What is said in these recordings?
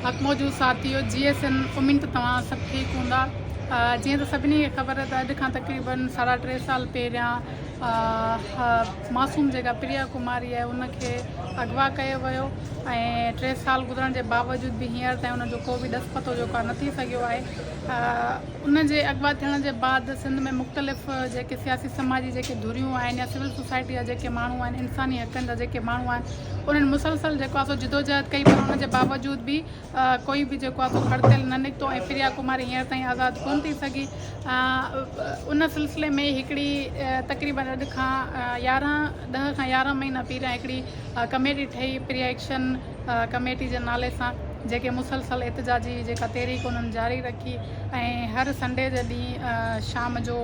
हक़ मौजूद साथियो GSN उम्मीद तव्हां सभु ठीकु हूंदा। जीअं त सभिनी खे ख़बर आहे त अॼु खां तक़रीबन 3.5 साल पहिरियां मासूम जेका प्रिया कुमारी आहे उनखे अगवा कयो वियो ऐं 3 साल गुज़रण जे बावजूद बि हींअर ताईं उनजो को बि ॾस पतो जेको आहे न थी सघियो आहे। उनजे अगवा थियण जे बाद सिंध में मुख़्तलिफ़ जेके सियासी समाजी जेके धुरियूं आहिनि या सिविल सोसाइटी जा जेके माण्हू आहिनि, इंसानी हक़नि जा जेके माण्हू आहिनि, उन्हनि मुसलसल जेको आहे सो जिदोजहद कई, पर उनजे बावजूद बि कोई बि जेको आहे सो हड़ताल न निकितो ऐं प्रिया कुमारी हींअर ताईं आज़ादु कोन थी सघी। उन सिलसिले में हिकिड़ी तक़रीबन अॼु खां 10 खां 11 महीना पहिरियां हिकिड़ी कमेटी ठही प्रिया एक्शन कमेटी जे नाले सां, जेके मुसलसल एतिजाजी जेका तहरीक उन्हनि जारी रखी ऐं हर संडे जे ॾींहुं शाम जो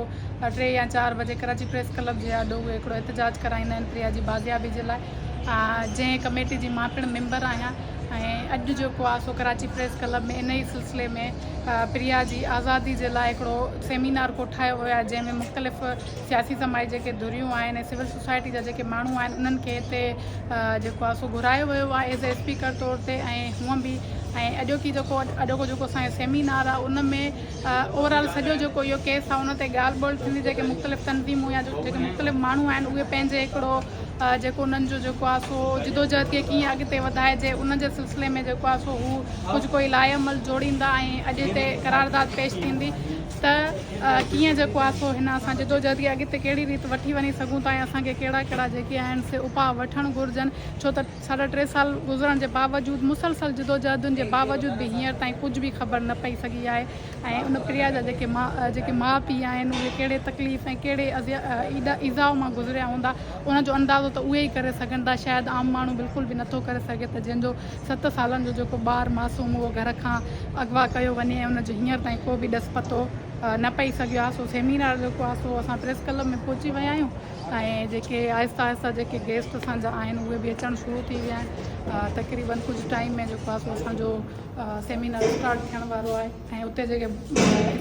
3 या 4 बजे कराची प्रेस क्लब जे आॾो उहे हिकिड़ो एतिजाज कराईंदा आहिनि प्रिया जी बाज़ियाबी जे लाइ, जंहिं कमेटी जी मां पिणु मेंबर आहियां। ऐं अॼु जेको आहे सो कराची प्रेस क्लब में इन ई सिलसिले में प्रिया जी आज़ादी जे लाइ हिकिड़ो सेमिनार कोठायो वियो आहे, जंहिंमें मुख़्तलिफ़ सियासी समाज जेके धुरियूं आहिनि ऐं सिविल सोसाइटी जा जेके माण्हू आहिनि उन्हनि खे हिते जेको आहे सो घुरायो वियो आहे एज़ ए स्पीकर तौर ते। ऐं हूअं बि ऐं अॼोकी जेको असांजो सेमिनार आहे उन में ओवरऑल सॼो जेको इहो केस आहे उन ते ॻाल्हि ॿोल थींदी, जेके मुख़्तलिफ़ तनज़ीमूं या जेके मुख़्तलिफ़ माण्हू आहिनि उहे पंहिंजे हिकिड़ो जेको उन्हनि जो जेको आहे सो जिदोजहद खे कीअं अॻिते वधाइजे उन जे सिलसिले में जेको आहे सो हू कुझु कोई लाइअमल जोड़ींदा ऐं अॼु हिते करारदाद पेश थींदी त कीअं जेको आहे सो हिन असां जिदोजहद खे अॻिते कहिड़ी रीति वठी वञी सघूं था ऐं असांखे कहिड़ा कहिड़ा जेके आहिनि से उपाउ वठणु घुरिजनि, छो त 3.5 साल गुज़रण जे बावजूदि मुसलसल जिदोजहदुनि जे बावजूद बि हींअर ताईं कुझु बि ख़बर न पई सघी आहे। ऐं उन प्रिया जा जेके माउ पीउ आहिनि उहे कहिड़े तकलीफ़ ऐं कहिड़े ईज़ाउ मां गुज़रिया हूंदा उनजो अंदाज़ो त उहे ई करे सघनि था, शायदि आम माण्हू बिल्कुलु बि नथो करे सघे त जंहिंजो 7 सालनि जो जेको ॿारु मासूम उहो घर खां अगवा कयो वञे ऐं उनजो हींअर ताईं को बि ॾस पतो न पई सघियो आहे। सो सेमिनार जेको आहे सो असां प्रेस क्लब में पहुची विया आहियूं ऐं जेके आहिस्ता आहिस्ता जेके गेस्ट असांजा आहिनि उहे बि अचणु शुरू थी विया आहिनि। तक़रीबन कुझु टाइम में जेको आहे सो असांजो सेमिनार स्टार्ट थियण वारो आहे ऐं उते जेके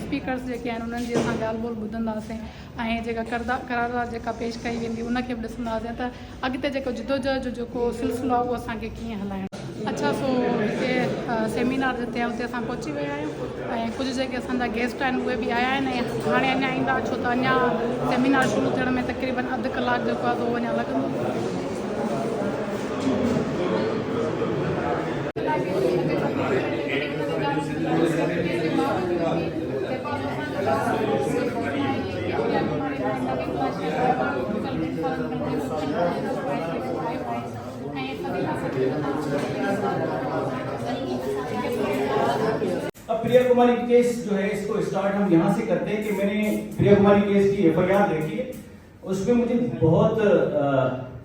स्पीकर्स जेके आहिनि उन्हनि जी असां ॻाल्हि ॿोल ॿुधंदासीं ऐं जेका करारदाद जेका पेश कई वेंदी उनखे बि ॾिसंदासीं त अॻिते जेको जिदोजहद जो जेको सिलसिलो आहे उहो असांखे कीअं हलाइणो। अच्छा, सो हिते सेमिनार जिते आहे उते असां पहुची विया आहियूं ऐं कुझु जेके असांजा गेस्ट आहिनि उहे बि आया आहिनि ऐं हाणे अञा ईंदा, छो त अञा सेमिनार शुरू थियण में तक़रीबन अधु कलाकु जेको आहे उहो अञा लॻंदो। अब प्रिया कुमारी केस जो है इसको स्टार्ट हम यहाँ से करते हैं कि मैंने प्रिया कुमारी केस की FIR देखी है, उसमें मुझे बहुत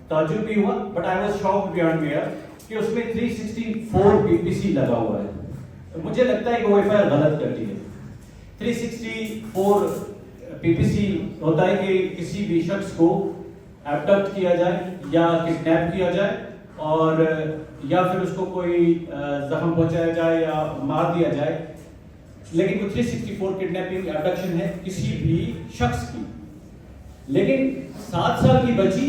ताज्जुब भी हुआ, but I was shocked beyond mayor कि उसमें 364 PPC लगा हुआ है। मुझे लगता है कि वो FIR गलत करती है। 364 PPC होता है कि किसी भी शख्स को एब्डक्ट किया जाए या किडनैप किया जाए और या फिर उसको कोई जख्म पहुंचाया जाए या मार दिया जाए, लेकिन वो 364 किडनैपिंग एब्डक्शन है किसी भी शख्स की। लेकिन 7 साल की बच्ची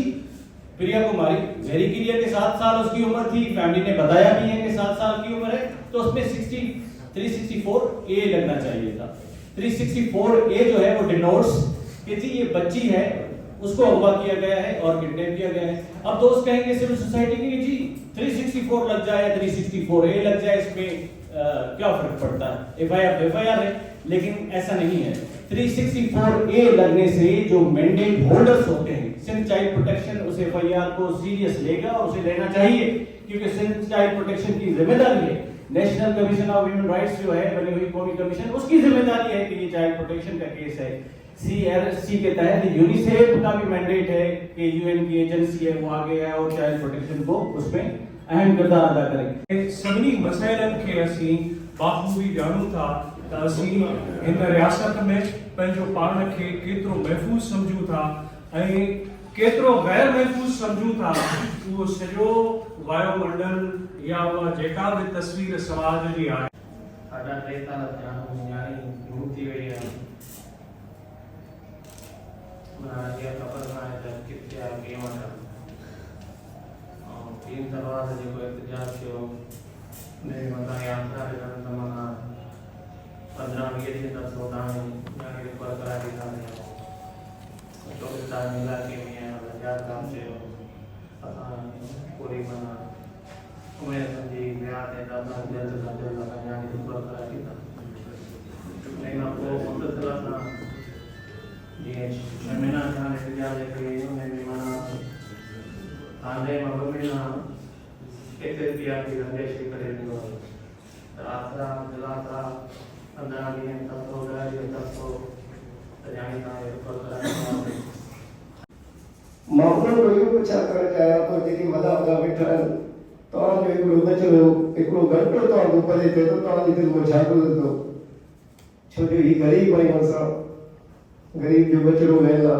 प्रिया कुमारी, वेरी क्लियर के 7 साल उसकी उम्र थी, फैमिली ने बताया भी है कि 7 साल की उम्र है, तो उसमें 364A लगना चाहिए था। 364A जो है वो डिनोट्स कि जी ये बच्ची है, उसको अगवा किया गया है और किडनैप किया गया है। अब दोस्त कहेंगे सिविल सोसाइटी की जी 364 लग जाए या 364A लग जाए, इसमें क्या फर्क पड़ता है, FIR है, लेकिन ऐसा नहीं है। 364A लगने से जो मैंडेट होल्डर्स होते हैं, सिंध चाइल्ड प्रोटेक्शन उस FIR को सीरियस लेगा और उसे लेना चाहिए, क्योंकि सिंध चाइल्ड प्रोटेक्शन की जिम्मेदारी है। National commission of human rights जो है बनी हुई कौमी कमीशन, उसकी जिम्मेदारी है कि ये चाइल्ड प्रोटेक्शन का केस है। CRC के तहत यूनिसेफ का भी मैंडेट है कि UN की एजेंसी है वो आगे है और चाइल्ड प्रोटेक्शन को उसमें अहम किरदार अदा करें। सभी मसइलनि खे असीं बाखूबी ॼाणूं था त असीं हिन रियासत में पंहिंजो पाण खे केतिरो महफ़ूज़ सम्झूं था ऐं केतिरो गैर महफ़ूज़ सम्झूं था। उहो सॼो वायुमंडल या उहा जेका बि तस्वीर समाज जी आहे, साढा 3 साल थिया गुम थी वई आहे। मां ख़बर न आहे त किथे आहे कीअं वठां। 3 साल बाद जेको एहतजाज थियो ने मतलब यात्रा करने का मना 15-20 दिन तक सोता है यहाँ के ऊपर करा दिखा रहे तो इतना मिला के मैं हजार काम से पूरी बना मैं समझी गया थे दादा जल्द लगा यहाँ के ऊपर करा दिखा नहीं आपको मतलब चला था ये शर्मिना खाने के लिए लेके उन्हें भी मना आने मगमिना एक पिया की गंदेश की करेंगे रात्रा दिलाता 15 दिन तक तो गए तक तो जानी ना ये ऊपर करा मामलो रोयो बचा कर जाया तो जेकी मदा बैठा तो जो एकड़ो बचरो एकड़ो घंटो तो ऊपर थे तो दिल को छाको तो छोटे ही गरीब आई मसा गरीब जो बचरो वेला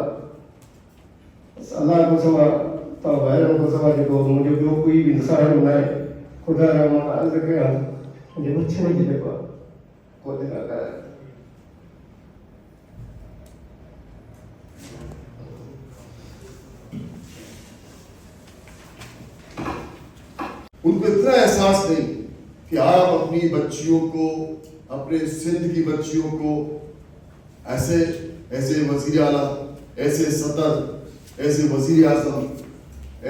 अल्लाह को सवा तो भाइयों को सवा जो मुझे जो कोई भी इंसान ना है खुदा रहमान अर्ज के मुझे बच्चे नहीं देखो को देना कर उनको इतना एहसास नहीं कि आप अपनी बच्चियों को अपने सिंध की बच्चियों को ऐसे ऐसे वजीर आला ऐसे सदर ऐसे वजीर आजम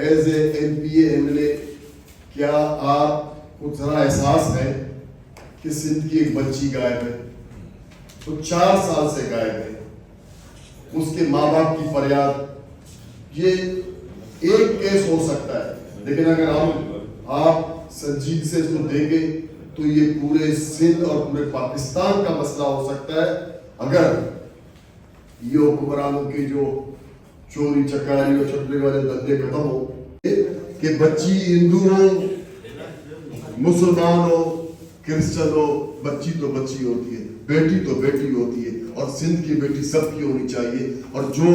ऐसे MPA MLA क्या आपको जरा एहसास है कि सिंध की एक बच्ची गायब है तो 4 साल से गायब है उसके माँ बाप की फरियाद ये एक केस हो सकता है लेकिन अगर आप संजीदगी से इसको देंगे तो ये पूरे सिंध और पूरे पाकिस्तान का मसला हो सकता है अगर ये हुक्मरानों के जो चोरी चकारी और चटने वाले धंधे खत्म हो कि बच्ची हिंदू हो मुसलमान हो क्रिश्चियन हो बच्ची तो बच्ची होती है बेटी तो बेटी होती है और सिंध की बेटी सबकी होनी चाहिए और जो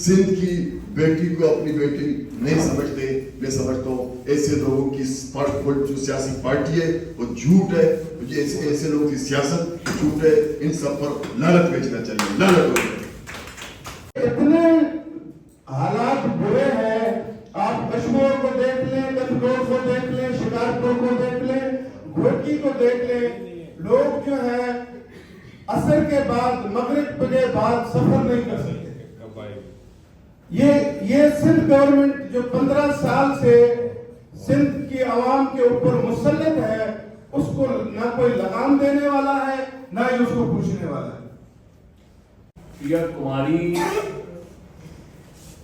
सिंध की बेटी को अपनी बेटी नहीं समझते मैं समझता हूँ ऐसे लोगों की जो सियासी पार्टी है वो झूठ है ऐसे लोगों की सियासत झूठ है इन सब पर लानत भेजना चाहिए लानत इतने हालात बुरे हैं आप कश्मीर को देख लें कठगोर को देख लें शिकारपुर को देख लें घोटी को देख लें लोग जो है असर के बाद मगरिब के बाद सफर नहीं कर सकते ये सिंध गवर्नमेंट जो 15 साल से सिंध की आवाम के ऊपर मुसल्लत है उसको ना कोई लगाम देने वाला है ना ही उसको पूछने वाला है। प्रिया कुमारी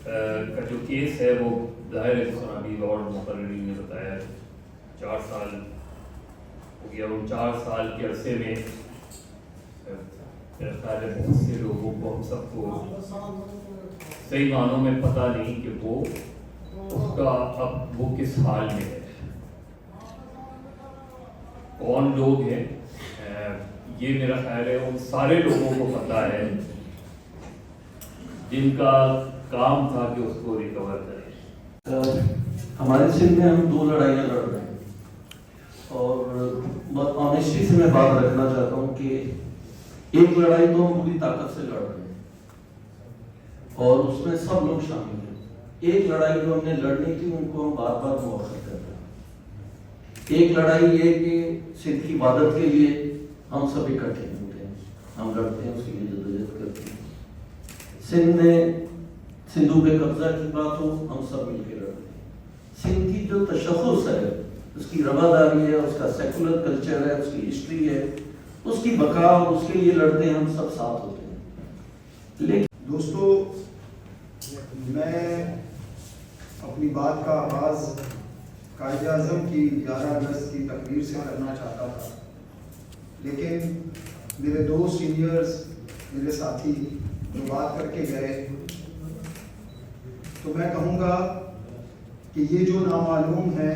का जो केस है वो जाहिर है जिस अभी लॉर्ड मुकर्ररी ने बताया 4 साल हो गया उन 4 साल के अरसे में मेरा ख्याल है बहुत से लोगों को हम सबको सही मानों में पता नहीं कि वो उसका अब वो किस हाल में है कौन लोग हैं ये मेरा ख्याल है उन सारे लोगों को पता है जिनका काम था कि उसको रिकवर करें। हमारे सिंध में हम 2 लड़ाइयाँ लड़ रहे हैं और बहुत ऑनेस्टी से मैं बात रखना चाहता हूँ कि एक लड़ाई तो हम पूरी ताकत से लड़ रहे हैं और उसमें सब लोग शामिल हैं। एक लड़ाई जो हमने लड़नी थी उनको हम बार बार मौखर कर रहे हैं। एक लड़ाई ये कि सिंध की इबादत के लिए हम सब इकट्ठे होते हैं हम लड़ते हैं उसके लिए जद्दोजहद करते हैं। सिंध में सिंधु पे कब्जा की बात हो हम सब मिलकर लड़ते हैं। सिंध की जो तशख़्ख़ुस है उसकी रवादारी है उसका सेकुलर कल्चर है उसकी हिस्ट्री है उसकी बका और उसके लिए लड़ते हैं हम सब साथ होते हैं। लेकिन दोस्तों मैं अपनी बात का आगाज कायदे आज़म की 11 अगस्त की तकरीर से करना चाहता था लेकिन मेरे 2 सीनियर्स मेरे साथी जो बात करके गए तो मैं कहूँगा कि ये जो नामालूम है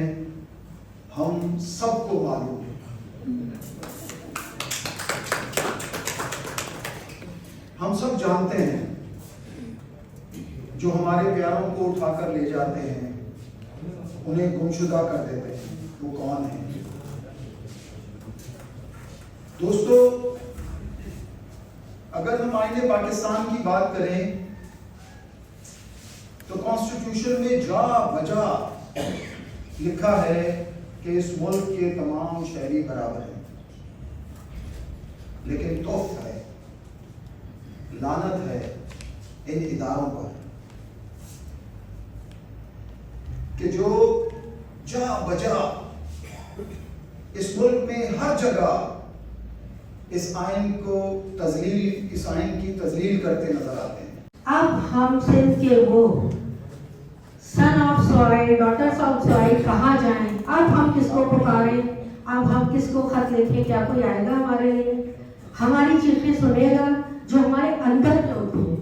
हम सबको मालूम है हम सब जानते हैं जो हमारे प्यारों को उठाकर ले जाते हैं उन्हें गुमशुदा कर देते हैं वो कौन है दोस्तों अगर हम आईने पाकिस्तान की बात करें तो कॉन्स्टिट्यूशन में जा बजा लिखा है کہ اس ملک کے تمام شہری برابر ہیں، لیکن توف ہے، لعنت ہے ان اداروں پر کہ جو جا بجا اس ملک میں ہر جگہ اس آئین کی تذلیل کرتے نظر آتے ہیں۔ اب ہم سندھ کے وہ sons of soil, daughters of soil کہاں جائیں؟ اب ہم کس کو پکاریں؟ اب ہم کس کو خط لکھیں؟ کیا کوئی آئے گا ہمارے لیے؟ ہماری چیخیں سنے گا جو ہمارے اندر میں ہوتی ہے؟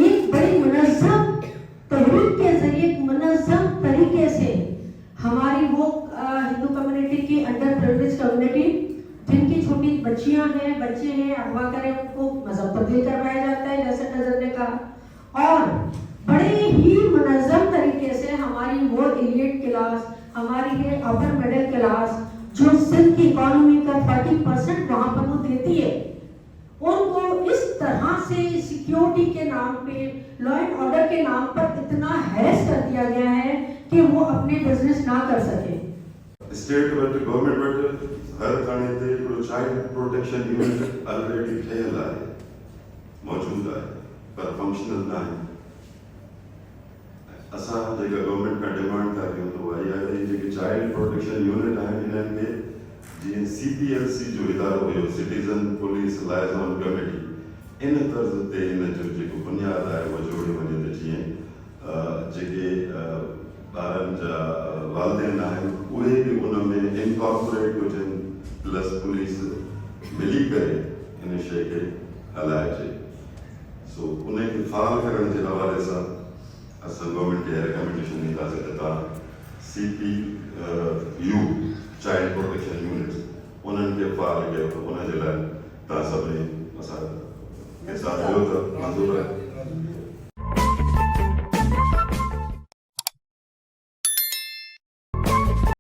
ایک بڑی منظم تحریک کے ذریعے منظم طریقے سے ہماری وہ ہندو کمیونٹی کی انڈر پریولیج کمیونٹی جن کی چھوٹی بچیاں ہیں، بچے ہیں، اغوا کریں، ان کو مذہب تبدیل کروایا جاتا ہے جیسے نظر نے کہا، اور بڑے ہی منظم طریقے سے ہماری وہ ایلیٹ کلاس، ہماری یہ اپر مڈل کلاس جو سندھ کی اکانومی کا 30% وہاں پر وہ دیتی ہے، ان کو اس طرح سے سیکیورٹی کے نام پہ، لا اینڈ آرڈر کے نام پر اتنا ہیرس کر دیا گیا ہے کہ وہ اپنے بزنس نہ کر سکیں۔ اسٹیٹ گورنمنٹ ہر تھانے تے چائلڈ پروٹیکشن یونٹ آلریڈی ٹھیل ہے، موجود ہے، پر فنکشنل نہ ہے۔ اساں جگہ گورنمنٹ کا ڈیمانڈ کر رہی ہوں تو آئی ہے کہ چائلڈ پروٹیکشن یونٹ ہے انہن میں جی سی پی ایل سی جو ادارو ہو، سٹیزن پولیس لائزون کمیٹی، ان طرز تے ان جو بنیاد ہے وہ جوڑی ونے تے جی جے ॿारनि जा वालदेन आहिनि उहे बि उन में इनकॉर्पोरेट हुजनि, प्लस पुलिस मिली करे इन शइ खे हलाइजे। सो उन खे फाल करण जे हवाले सां असां गवर्नमेंट खे रिकमेंडेशन ॾींदासीं त तव्हां CPU चाइल्ड प्रोटेक्शन यूनिट्स उन्हनि खे फाल कयो, त उन जे लाइ तव्हां सभिनी असां के साथ ॾियो त मंज़ूर आहे।